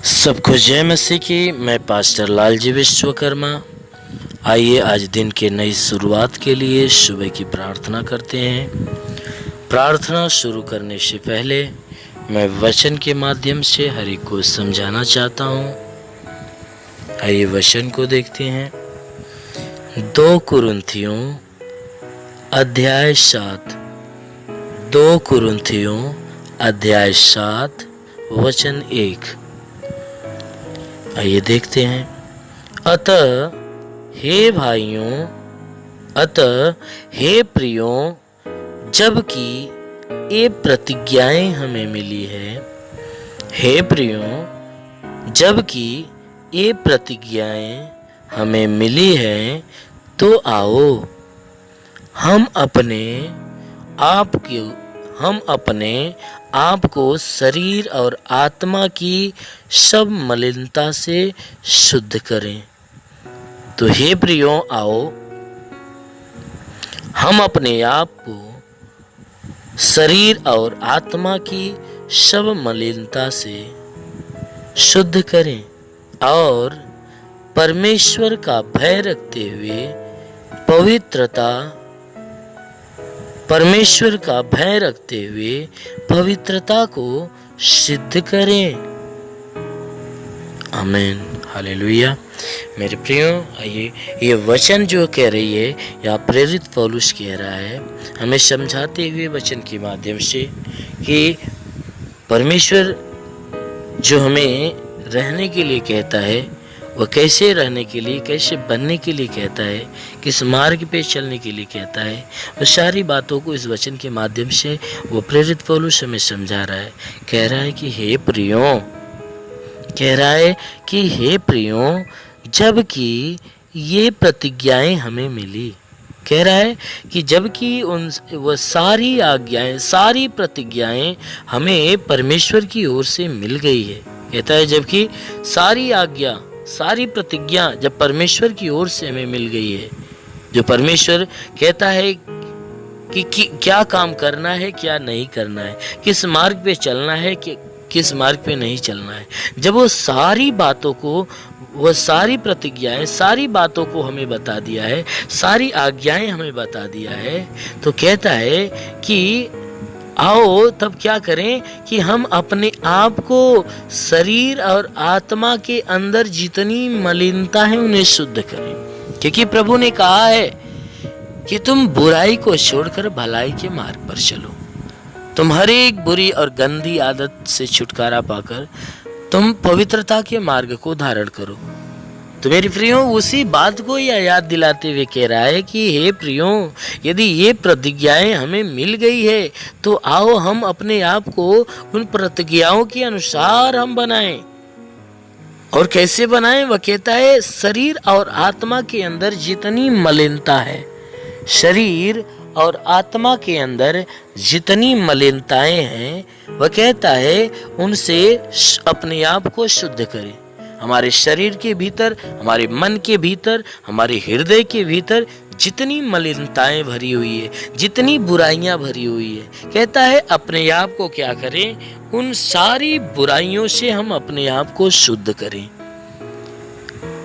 सबको जय मसीह की। मैं पास्टर लालजी विश्वकर्मा। आइए आज दिन के नई शुरुआत के लिए सुबह की प्रार्थना करते हैं। प्रार्थना शुरू करने से पहले मैं वचन के माध्यम से हर एक को समझाना चाहता हूँ। आइए वचन को देखते हैं। 2 कुरिन्थियों अध्याय 7 2 कुरिन्थियों अध्याय 7 वचन 1। आइए देखते हैं। अतः हे प्रियों, जबकि ये प्रतिज्ञाएं हमें मिली है, हे प्रियों, जबकि ये प्रतिज्ञाएं हमें मिली है, तो आओ हम अपने आप को शरीर और आत्मा की सब मलिनता से शुद्ध करें। तो हे प्रियों, आओ हम अपने आप को शरीर और आत्मा की सब मलिनता से शुद्ध करें और परमेश्वर का भय रखते हुए पवित्रता को सिद्ध करें। आमीन, हालेलुया। मेरे प्रियो, आइए ये वचन जो कह रही है या प्रेरित पौलुस कह रहा है, हमें समझाते हुए वचन के माध्यम से कि परमेश्वर जो हमें रहने के लिए कहता है, वह कैसे रहने के लिए, कैसे बनने के लिए कहता है, किस मार्ग पे चलने के लिए कहता है, वो सारी बातों को इस वचन के माध्यम से वो प्रेरित पौलुस हमें समझा रहा है। कह रहा है कि हे प्रियों, जबकि ये प्रतिज्ञाएं हमें मिली। कह रहा है कि जबकि वह सारी आज्ञाएं, सारी प्रतिज्ञाएं हमें परमेश्वर की ओर से मिल गई है। कहता है जबकि सारी आज्ञा, सारी प्रतिज्ञा जब परमेश्वर की ओर से हमें मिल गई है, जो परमेश्वर कहता है कि क्या काम करना है, क्या नहीं करना है, किस मार्ग पे चलना है, किस मार्ग पे नहीं चलना है, जब वो सारी बातों को, वह सारी प्रतिज्ञाएं, सारी बातों को हमें बता दिया है, सारी आज्ञाएं हमें बता दिया है, तो कहता है कि आओ तब क्या करें कि हम अपने आप को शरीर और आत्मा के अंदर जितनी मलिनता है उन्हें शुद्ध करें। क्योंकि प्रभु ने कहा है कि तुम बुराई को छोड़कर भलाई के मार्ग पर चलो। तुम हर एक बुरी और गंदी आदत से छुटकारा पाकर तुम पवित्रता के मार्ग को धारण करो। तो मेरी प्रियों, उसी बात को यह याद दिलाते हुए कह रहा है कि हे प्रियों, यदि ये प्रतिज्ञाएं हमें मिल गई है, तो आओ हम अपने आप को उन प्रतिज्ञाओं के अनुसार हम बनाएं। और कैसे बनाएं? वह कहता है शरीर और आत्मा के अंदर जितनी मलिनता है, शरीर और आत्मा के अंदर जितनी मलिनताएं हैं, वह कहता है उनसे अपने आप को शुद्ध करें। हमारे शरीर के भीतर, हमारे मन के भीतर, हमारे हृदय के भीतर जितनी मलिनताएं भरी हुई है, जितनी बुराइयां भरी हुई है, कहता है अपने आप को क्या करें, उन सारी बुराइयों से हम अपने आप को शुद्ध करें।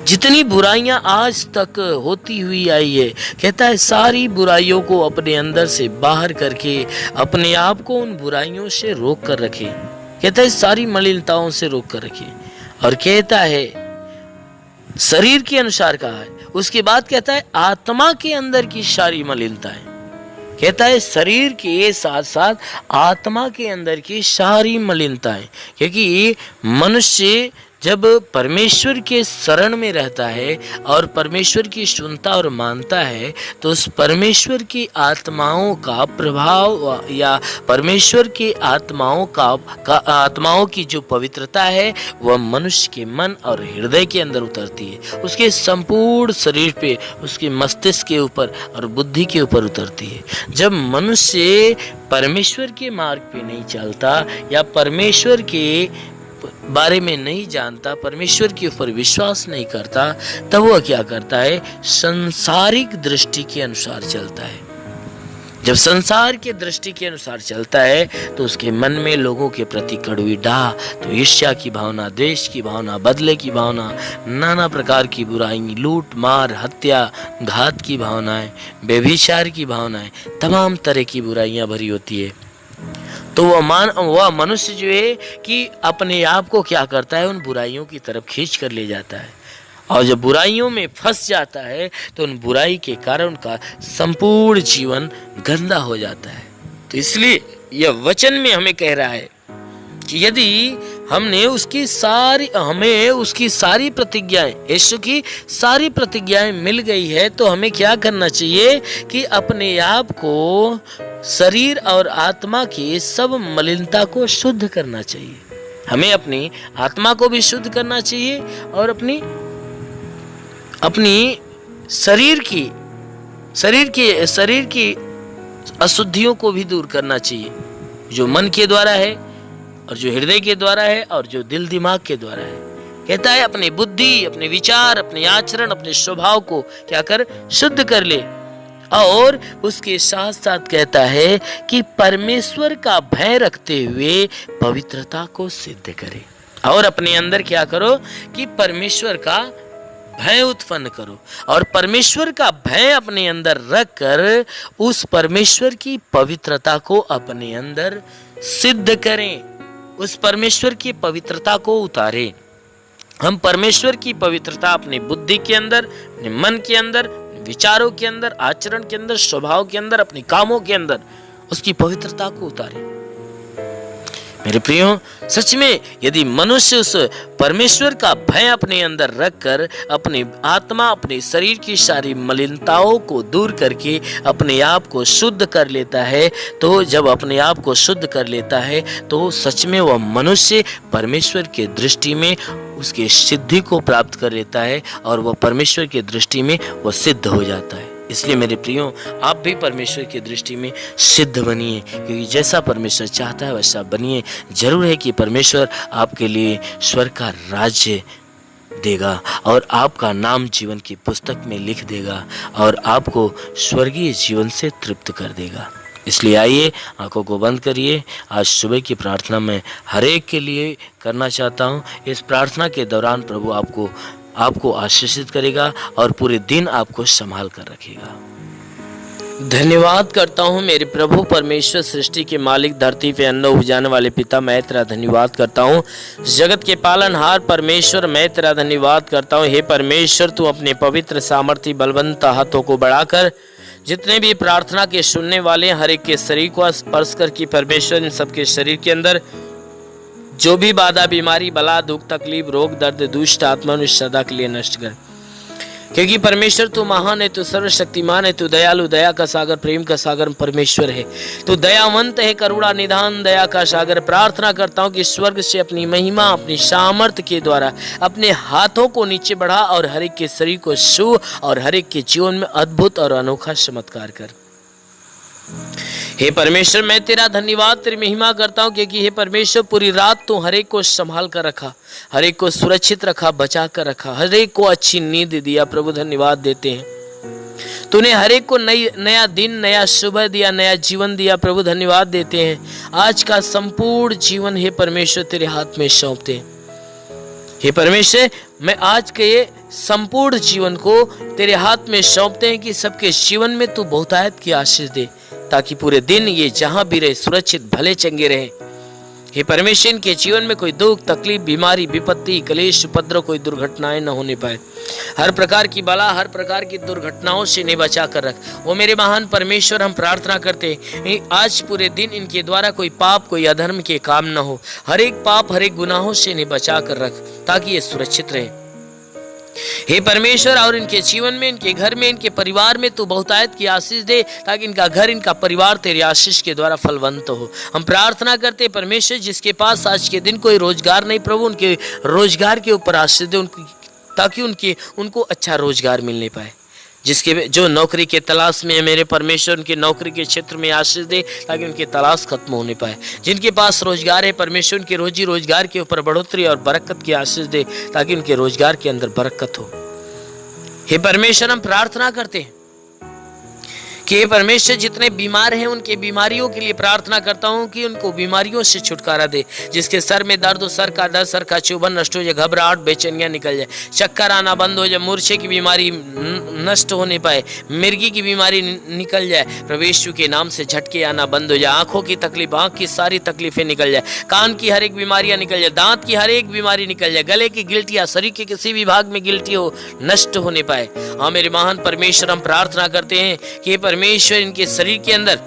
जितनी बुराइयां आज तक होती हुई आई है, कहता है सारी बुराइयों को अपने अंदर से बाहर करके अपने आप को उन बुराइयों से रोक कर रखें। कहता है सारी मलिनताओं से रोक कर रखें। और कहता है शरीर के अनुसार कहा है, उसके बाद कहता है आत्मा के अंदर की सारी मलिनताएं। कहता है शरीर के साथ साथ आत्मा के अंदर की सारी मलिनताएं। क्योंकि मनुष्य जब परमेश्वर के शरण में रहता है और परमेश्वर की सुनता और मानता है, तो उस परमेश्वर की आत्माओं का प्रभाव या परमेश्वर की आत्माओं की जो पवित्रता है, वह मनुष्य के मन और हृदय के अंदर उतरती है, उसके संपूर्ण शरीर पे, उसके मस्तिष्क के ऊपर और बुद्धि के ऊपर उतरती है। जब मनुष्य परमेश्वर के मार्ग पे नहीं चलता या परमेश्वर के बारे में नहीं जानता, परमेश्वर के ऊपर विश्वास नहीं करता, तब वह क्या करता है, संसारिक दृष्टि के अनुसार चलता है। जब संसार के दृष्टि के अनुसार चलता है तो उसके मन में लोगों के प्रति कड़वी डाह, तो ईर्ष्या की भावना, द्वेष की भावना, बदले की भावना, नाना प्रकार की बुराई, लूट मार, हत्या, घात की भावनाएं, व्यभिचार की भावनाएं, तमाम तरह की बुराइयां भरी होती है। तो वह मनुष्य जो है कि अपने आप को क्या करता है, उन बुराइयों की तरफ खींच कर ले जाता है, और जब बुराइयों में फंस जाता है तो उन बुराई के कारण उनका संपूर्ण जीवन गंदा हो जाता है। तो इसलिए यह वचन में हमें कह रहा है कि यदि हमें उसकी सारी प्रतिज्ञाएं, यीशु की सारी प्रतिज्ञाएं मिल गई है, तो हमें क्या करना चाहिए कि अपने आप को, शरीर और आत्मा की सब मलिनता को शुद्ध करना चाहिए। हमें अपनी आत्मा को भी शुद्ध करना चाहिए और अपनी शरीर की अशुद्धियों को भी दूर करना चाहिए, जो मन के द्वारा है और जो हृदय के द्वारा है और जो दिल दिमाग के द्वारा है। कहता है अपनी बुद्धि, अपने विचार, अपने आचरण, अपने स्वभाव को क्या कर, शुद्ध कर ले। और उसके साथ साथ कहता है कि परमेश्वर का भय रखते हुए पवित्रता को सिद्ध करे। और अपने अंदर क्या करो कि परमेश्वर का भय उत्पन्न करो, और परमेश्वर का भय अपने अंदर रखकर उस परमेश्वर की पवित्रता को अपने अंदर सिद्ध करें, उस परमेश्वर की पवित्रता को उतारें। हम परमेश्वर की पवित्रता अपनी बुद्धि के अंदर, अपने मन के अंदर, विचारों के अंदर, आचरण के अंदर, स्वभाव के अंदर, अपने कामों के अंदर उसकी पवित्रता को उतारें। मेरे प्रियो, सच में यदि मनुष्य उस परमेश्वर का भय अपने अंदर रखकर अपनी आत्मा, अपने शरीर की सारी मलिनताओं को दूर करके अपने आप को शुद्ध कर लेता है, तो जब अपने आप को शुद्ध कर लेता है तो सच में वह मनुष्य परमेश्वर के दृष्टि में उसके सिद्धि को प्राप्त कर लेता है, और वह परमेश्वर के दृष्टि में वह सिद्ध हो जाता है। इसलिए मेरे प्रियो, आप भी परमेश्वर की दृष्टि में सिद्ध बनिए, क्योंकि जैसा परमेश्वर चाहता है वैसा बनिए। जरूर है कि परमेश्वर आपके लिए स्वर्ग का राज्य देगा और आपका नाम जीवन की पुस्तक में लिख देगा और आपको स्वर्गीय जीवन से तृप्त कर देगा। इसलिए आइए, आंखों को बंद करिए। आज सुबह की प्रार्थना मैं हर एक के लिए करना चाहता हूँ। इस प्रार्थना के दौरान प्रभु आपको आशीषित करेगा और पूरे दिन आपको संभाल कर रखेगा। धन्यवाद करता हूँ मेरे प्रभु परमेश्वर, सृष्टि के मालिक, धरती पे अन्न उपजाने वाले पिता, मैं तेरा धन्यवाद करता हूँ। जगत के पालनहार परमेश्वर, मैं तेरा धन्यवाद करता हूँ। हे परमेश्वर, तू अपने पवित्र सामर्थ्य बलवंत हाथों को बढ़ाकर जितने भी प्रार्थना के सुनने वाले हर एक के शरीर को स्पर्श कर कि परमेश्वर इन सबके शरीर के अंदर जो भी बाधा, बीमारी, बला, दुख, तकलीफ, रोग, दर्द, दुष्ट आत्मा सदा के लिए नष्ट कर। क्योंकि परमेश्वर तू महान है, तू सर्वशक्तिमान है, तू दयालु, दया का सागर, प्रेम का सागर परमेश्वर है। तू दयावंत है, करुणा निधान, दया का सागर। प्रार्थना करता हूँ कि स्वर्ग से अपनी महिमा, अपनी सामर्थ्य के द्वारा अपने हाथों को नीचे बढ़ा और हर एक के शरीर को छू और हर एक के जीवन में अद्भुत और अनोखा चमत्कार कर। हे परमेश्वर, मैं तेरा धन्यवाद, तेरी महिमा करता हूँ, क्योंकि हे परमेश्वर पूरी रात तू हर एक को संभाल कर रखा, हर एक को सुरक्षित रखा, बचा कर रखा, हर एक को अच्छी नींद दिया। प्रभु धन्यवाद देते हैं, तूने हर एक को नया दिन, नया सुबह दिया, नया जीवन दिया। प्रभु धन्यवाद देते हैं। आज का संपूर्ण जीवन हे परमेश्वर तेरे हाथ में सौंपते हैं। हे परमेश्वर, मैं आज के ये संपूर्ण जीवन को तेरे हाथ में सौंपते हैं कि सबके जीवन में तू बहुतायत की आशीष दे, ताकि पूरे दिन ये जहां भी रहे सुरक्षित, भले चंगे रहे। हे परमेश्वर, इनके जीवन में कोई दुख, तकलीफ, बीमारी, विपत्ति, क्लेश, उपद्रव, कोई दुर्घटनाएं न होने पाए। हर प्रकार की बला, हर प्रकार की दुर्घटनाओं से इन्हें बचा कर रख। वो मेरे महान परमेश्वर, हम प्रार्थना करते हैं आज पूरे दिन इनके द्वारा कोई पाप, कोई अधर्म के काम न हो। हर एक पाप, हर एक गुनाहों से इन्हें बचा कर रख, ताकि ये सुरक्षित रहे। हे परमेश्वर, और इनके जीवन में, इनके घर में, इनके परिवार में तू बहुतायत की आशीष दे, ताकि इनका घर, इनका परिवार तेरी आशीष के द्वारा फलवंत हो। हम प्रार्थना करते हैं परमेश्वर, जिसके पास आज के दिन कोई रोजगार नहीं, प्रभु उनके रोजगार के ऊपर आशीष दे, ताकि उनको अच्छा रोजगार मिलने पाए। जो नौकरी के तलाश में है मेरे परमेश्वर, उनके नौकरी के क्षेत्र में आशीष दे, ताकि उनकी तलाश खत्म होने पाए। जिनके पास रोजगार है परमेश्वर, उनके रोजी रोजगार के ऊपर बढ़ोतरी और बरकत की आशीष दे, ताकि उनके रोजगार के अंदर बरकत हो। हे परमेश्वर, हम प्रार्थना करते हैं कि हे परमेश्वर जितने बीमार हैं उनके बीमारियों के लिए प्रार्थना करता हूं कि उनको बीमारियों से छुटकारा दे। जिसके सर में दर्द हो, सर का दर्द, सर का चुभन नष्ट हो जाए, घबराहट बेचैनियां निकल जाए, चक्कर आना बंद हो जाए, मूर्छे की बीमारी नष्ट होने पाए, मिर्गी की बीमारी निकल जाए, प्रभु यीशु के नाम से झटके आना बंद हो जाए, आंखों की तकलीफ, आंख की सारी तकलीफें निकल जाए, कान की हर एक बीमारियां निकल जाए, दांत की हर एक बीमारी निकल जाए, गले की गिल्टियां, शरीर के किसी भी भाग में गिल्टी हो नष्ट होने पाए। हाँ मेरे महान परमेश्वर, हम प्रार्थना करते हैं कि परमेश्वर इनके शरीर के अंदर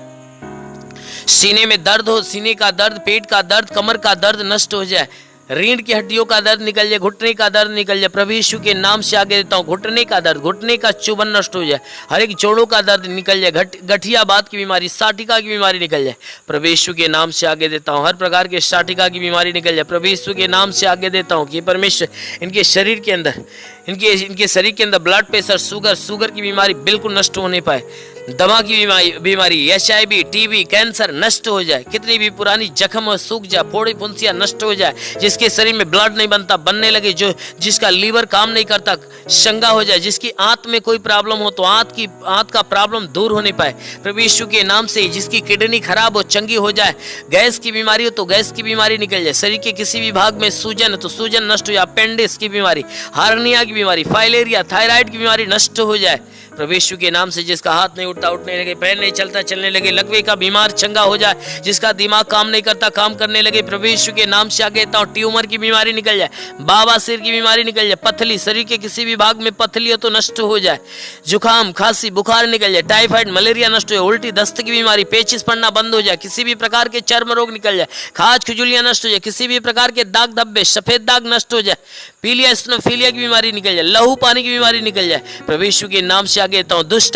सीने में दर्द हो, सीने का दर्द, पेट का दर्द, कमर का दर्द नष्ट हो जाए, रीढ़ की हड्डियों का दर्द निकल जाए, घुटने का दर्द निकल जाए, प्रभु यीशु के नाम से आगे देता हूँ, घुटने का दर्द, घुटने का चुभन नष्ट हो जाए, हर एक जोड़ों का दर्द निकल जाए, गठिया बात की बीमारी, साटिका की बीमारी निकल जाए, प्रभु यीशु के नाम से आगे देता हूँ, हर प्रकार के साटिका की बीमारी निकल जाए, प्रभु यीशु के नाम से आगे देता हूँ कि परमेश्वर इनके शरीर के अंदर, इनके शरीर के अंदर ब्लड प्रेशर, शुगर की बीमारी बिल्कुल नष्ट होने पाए, दमा की बीमारी, HIV, TB, कैंसर नष्ट हो जाए, कितनी भी पुरानी जख्म हो सूख जाए, फोड़ी फुंसियां नष्ट हो जाए, जिसके शरीर में ब्लड नहीं बनता, बनने लगे, जिसका लीवर काम नहीं करता, शंगा हो जाए, जिसकी आंत में कोई प्रॉब्लम हो तो आंत का प्रॉब्लम दूर होने पाए, प्रभु यीशु के नाम से, जिसकी किडनी खराब हो चंगी हो जाए, गैस की बीमारी हो तो गैस की बीमारी निकल जाए, शरीर के किसी भी भाग में सूजन है तो सूजन नष्ट हो जाए, अपेंडिक्स की बीमारी, हार्निया की बीमारी, फाइलेरिया, थायराइड की बीमारी नष्ट हो जाए, प्रभु यीशु के नाम से, जिसका हाथ नहीं उठता उठने लगे, पैर नहीं चलता चलने लगे, लकवे का बीमार चंगा हो जाए, जिसका दिमाग काम नहीं करता काम करने लगे, प्रभु यीशु के नाम से आगे देता हूं, ट्यूमर की बीमारी निकल जाए, बवासीर की बीमारी निकल जाए, पथली, शरीर के किसी भी भाग में पथली हो तो नष्ट हो जाए, जुकाम, खांसी, बुखार निकल जाए, टाइफाइड, मलेरिया नष्ट हो जाए, उल्टी, दस्त की बीमारी, पेचिस पड़ना बंद हो जाए, किसी भी प्रकार के चर्म रोग निकल जाए, खाज खुजलियां नष्ट हो जाए, किसी भी प्रकार के दाग धब्बे, सफेद दाग नष्ट हो जाए, पीलिया स्नोफीलिया की बीमारी निकल जाए, लहू पानी की बीमारी निकल जाए, प्रभु यीशु के नाम से आगे देता हूं, दुष्ट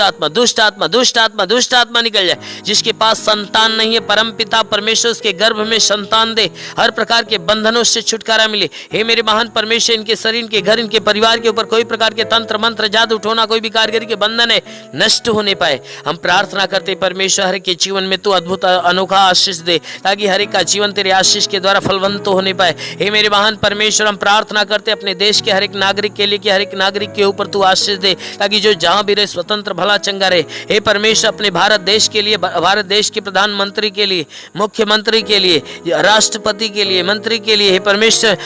आत्मा निकल जाए, जिसके पास संतान नहीं है, परम पिता परमेश्वर उसके गर्भ में संतान दे, हर प्रकार के बंधनों से छुटकारा मिले। हे मेरे महान परमेश्वर, इनके शरीर, इनके घर, इनके परिवार के ऊपर कोई प्रकार के तंत्र मंत्र, जादू टोना, कोई भी कारीगरी के बंधन है नष्ट होने पाए। हम प्रार्थना करते परमेश्वर, हर के जीवन में तू अद्भुत अनोखा आशीष दे, ताकि हर एक का जीवन तेरे आशीष के द्वारा फलवंत होने पाए। हे मेरे महान परमेश्वर, हम प्रार्थना करते अपने देश के हर एक नागरिक के लिए कि हर एक नागरिक के ऊपर तू आशीष दे, ताकि जो जहां भी रहे स्वतंत्र भला चंगा रहे। हे परमेश्वर, अपने भारत देश के लिए, भारत देश के प्रधानमंत्री के लिए, मुख्यमंत्री के लिए, राष्ट्रपति के लिए, मंत्री के लिए, हे परमेश्वर,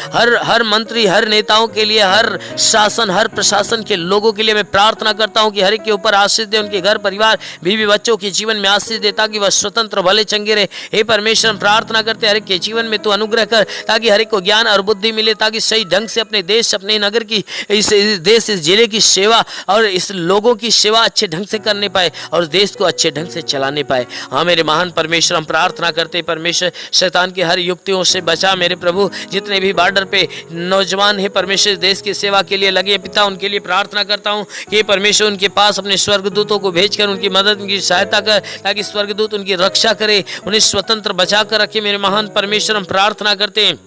हर मंत्री, हर नेताओं के लिए, हर शासन, हर प्रशासन के लोगों के लिए मैं प्रार्थना करता हूं कि हर एक के ऊपर आशीष दे, उनके घर परिवार, बीवी बच्चों के जीवन में आशीष दे, ताकि वह स्वतंत्र भले चंगे रहे। हे परमेश्वर, हम प्रार्थना करते हर एक के जीवन में तू अनुग्रह कर, ताकि हर एक को ज्ञान और बुद्धि मिले, ताकि सही ढंग से अपने देश, अपने नगर की, इस देश, इस जिले की सेवा और इस लोगों की सेवा अच्छे ढंग से करने पाए और देश को अच्छे ढंग से चलाने पाए। हाँ मेरे महान परमेश्वर, हम प्रार्थना करते परमेश्वर, शैतान की हर युक्तियों से बचा मेरे प्रभु। जितने भी बॉर्डर पे नौजवान है परमेश्वर, देश की सेवा के लिए लगे पिता, उनके लिए प्रार्थना करता हूँ कि परमेश्वर उनके पास अपने स्वर्गदूतों को भेजकर उनकी मदद, उनकी सहायता कर, ताकि स्वर्गदूत उनकी रक्षा करे, उन्हें स्वतंत्र बचा कर रखे। मेरे महान परमेश्वर, हम प्रार्थना करते हैं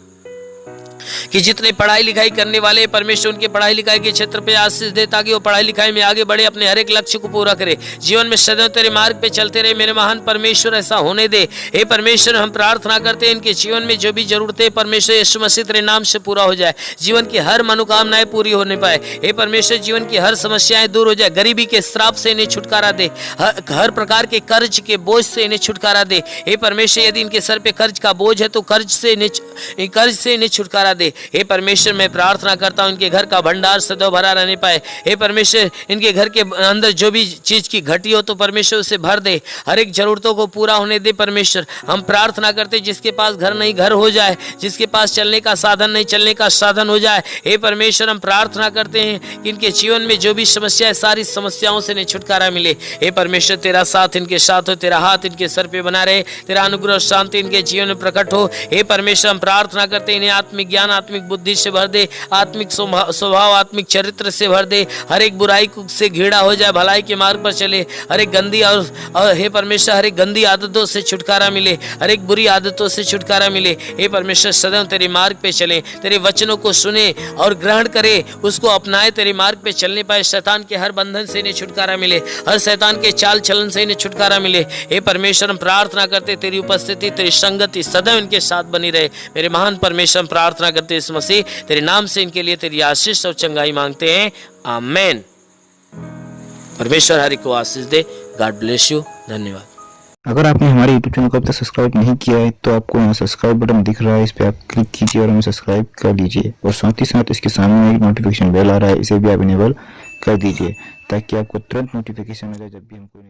कि जितने पढ़ाई लिखाई करने वाले परमेश्वर, उनके पढ़ाई लिखाई के क्षेत्र पे आशीष दे, ताकि वो पढ़ाई लिखाई में आगे बढ़े, अपने हर एक लक्ष्य को पूरा करे, जीवन में सदैव तेरे मार्ग पे चलते रहे। मेरे महान परमेश्वर, ऐसा होने दे। हे परमेश्वर, हम प्रार्थना करते हैं इनके जीवन में जो भी जरूरतें परमेश्वर यीशु मसीह तेरे नाम से पूरा हो जाए, जीवन की हर मनोकामनाएं पूरी होने पाए। हे परमेश्वर, जीवन की हर समस्याएं दूर हो जाए, गरीबी के श्राप से इन्हें छुटकारा दे, हर प्रकार के कर्ज के बोझ से इन्हें छुटकारा दे। हे परमेश्वर, यदि इनके सर पे कर्ज का बोझ है तो कर्ज से इन्हें छुटकारा दे। हे परमेश्वर, मैं प्रार्थना करता हूं इनके घर का भंडार सदैव भरा रहने पाए। हे परमेश्वर, इनके घर के अंदर जो भी चीज की घटी हो तो परमेश्वर उसे भर दे, हर एक जरूरतों को पूरा होने दे। परमेश्वर, हम प्रार्थना करते जिसके पास घर नहीं घर हो जाए, जिसके पास चलने का साधन नहीं चलने का साधन हो जाए। हे परमेश्वर, हम प्रार्थना करते हैं कि इनके जीवन में जो भी समस्या है सारी समस्याओं से इन्हें छुटकारा मिले। हे परमेश्वर, तेरा साथ इनके साथ हो, तेरा हाथ इनके सर पे बना रहे, तेरा अनुग्रह और शांति इनके जीवन में प्रकट हो। हे परमेश्वर, हम प्रार्थना करते हैं इन्हें आत्मिक ज्ञान, आत्मिक बुद्धि से भर दे, आत्मिक स्वभाव, आत्मिक चरित्र से भर दे, हर एक बुराई से घिरा हो जाए, भलाई के मार्ग पर चले, हर एक गंदी और हे परमेश्वर, हर एक गंदी आदतों से छुटकारा मिले, हर एक बुरी आदतों से छुटकारा मिले। हे परमेश्वर, सदैव तेरे मार्ग पे चले, तेरे वचनों को सुने और ग्रहण करे, उसको अपनाए, तेरे मार्ग पे चलने पाए। शैतान के हर बंधन से इन्हें छुटकारा मिले, हर शैतान के चाल चलन से इन्हें छुटकारा मिले। हे परमेश्वर, हम प्रार्थना करते तेरी उपस्थिति, तेरी संगति सदैव इनके साथ बनी रहे। मेरे महान परमेश्वर, हम प्रार्थना करते इस मसीह तेरे नाम से इनके लिए तेरी आशीष और चंगाई मांगते हैं, आमेन। परमेश्वर हरि को आशीष दे। God bless you. धन्यवाद। अगर आपने हमारे YouTube चैनल को अब तक सब्सक्राइब नहीं किया है तो आपको यहाँ सब्सक्राइब बटन दिख रहा है, इस पर आप क्लिक कीजिए और हमें सब्सक्राइब कर लीजिए। और साथ ही साथ इसके सामने एक नोटिफिकेशन बेल आ रहा है, इसे भी आप इनेबल कर दीजिए ताकि आपको तुरंत नोटिफिकेशन मिले जब भी हम कोई